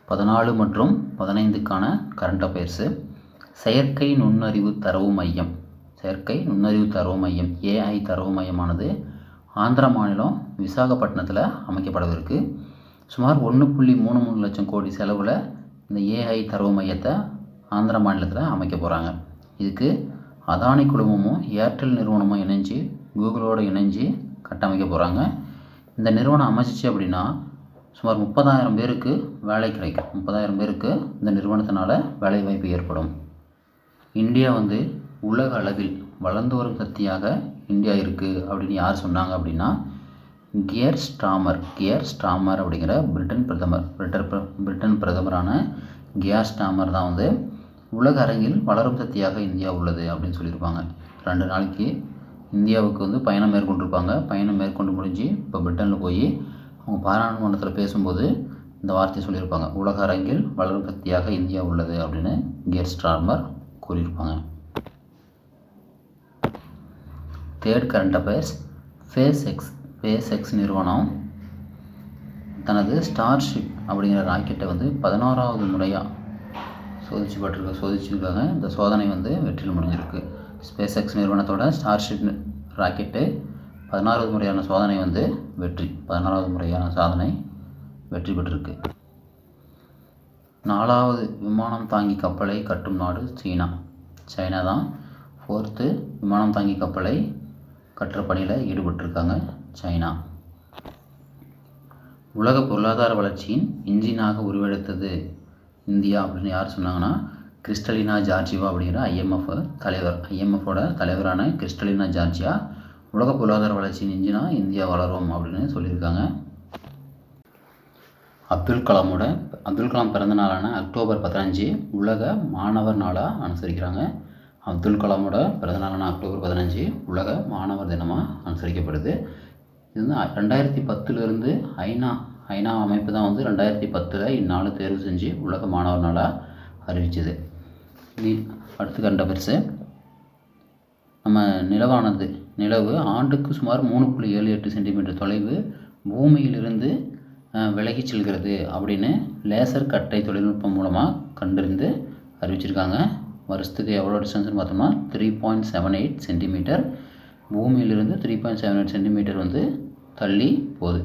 14 மற்றும் 15க்கான current affairs. செயற்கை நுண்ணறிவு தரவு மையம் ஏஐ தரவு மையமானது ஆந்திர மாநிலம் விசாகப்பட்டினத்தில் அமைக்கப்படவிருக்கு. சுமார் 1.33 லட்சம் கோடி செலவில் இந்த ஏஐ தரவு மையத்தை ஆந்திர மாநிலத்தில் அமைக்க போகிறாங்க. இதுக்கு அதானி குழுமமும் ஏர்டெல் நிறுவனமும் இணைஞ்சு கூகுளோடு இணைஞ்சு கட்டமைக்க போகிறாங்க. இந்த நிறுவனம் அமைச்சிச்சு அப்படின்னா சுமார் 30,000 பேருக்கு வேலை கிடைக்கும். 30,000 பேருக்கு இந்த நிறுவனத்தினால வேலை வாய்ப்பு ஏற்படும். இந்தியா உலக அளவில் வளர்ந்து வரும் சக்தியாக இந்தியா இருக்குது அப்படின்னு யார் சொன்னாங்க அப்படின்னா கியர் ஸ்டாமர் அப்படிங்கிற பிரிட்டன் பிரதமரான கியர் ஸ்டாமர் தான் உலக அரங்கில் வளரும் சக்தியாக இந்தியா உள்ளது அப்படின்னு சொல்லியிருப்பாங்க. 2 நாளைக்கு இந்தியாவுக்கு பயணம் மேற்கொண்டிருப்பாங்க. பயணம் மேற்கொண்டு முடிஞ்சு இப்போ பிரிட்டனில் போய் அவங்க பாராளுமன்றத்தில் பேசும்போது இந்த வார்த்தையை சொல்லியிருப்பாங்க, உலக அரங்கில் வளரும் சக்தியாக இந்தியா உள்ளது அப்படின்னு கியர் ஸ்டாமர் கூறியிருப்பாங்க. Third current affairs. SpaceX நிறுவனம் தனது ஸ்டார்ஷிப் அப்படிங்கிற ராக்கெட்டை 11வது முறையாக சோதிச்சிருக்காங்க. இந்த சோதனை வெற்றியில் முடிஞ்சிருக்கு. ஸ்பேஸ் எக்ஸ் நிறுவனத்தோட ஸ்டார்ஷிப் ராக்கெட்டு 16வது முறையான சோதனை 14வது முறையான சாதனை வெற்றி பெற்றிருக்கு. 4வது விமானம் தாங்கி கப்பலை கட்டும் நாடு சைனா தான் 4th விமானம் தாங்கி கப்பலை கட்டுற பணியில் ஈடுபட்டிருக்காங்க சைனா. உலக பொருளாதார வளர்ச்சியின் இன்ஜினாக உருவெடுத்தது இந்தியா அப்படின்னு யார் சொன்னாங்கன்னா கிறிஸ்டலினா ஜார்ஜிவா அப்படிங்கிற ஐஎம்எஃபோட தலைவரான கிறிஸ்டலினா ஜார்ஜியா உலக பொருளாதார வளர்ச்சியின் இன்ஜினா இந்தியா வளரும் அப்படின்னு சொல்லியிருக்காங்க. அப்துல் கலாம் பிறந்த நாளான அக்டோபர் 15 உலக மாணவர் நாளாக அனுசரிக்கிறாங்க. அப்துல் கலாமோட பிறந்த நாளான அக்டோபர் 15 உலக மாணவர் தினமாக அனுசரிக்கப்படுது. இது 2010 ஐநா அமைப்பு தான் 2010 இந்நாள் தேர்வு செஞ்சு உலக மாணவர் நாளாக அறிவிச்சது. அடுத்து கரண்ட் அஃபேர்ஸு. நம்ம நிலவு ஆண்டுக்கு சுமார் 3.78 சென்டிமீட்டர் தொலைவு பூமியிலிருந்து விலகிச் செல்கிறது அப்படின்னு லேசர் கட்டை தொழில்நுட்பம் மூலமாக கண்டறிந்து அறிவிச்சிருக்காங்க. வருஷத்துக்கு எவ்வளோ டிஸ்டன்ஸ்னு பார்த்தோம்னா 3.78 சென்டிமீட்டர் பூமியிலிருந்து 3.78 சென்டிமீட்டர் தள்ளி போகுது.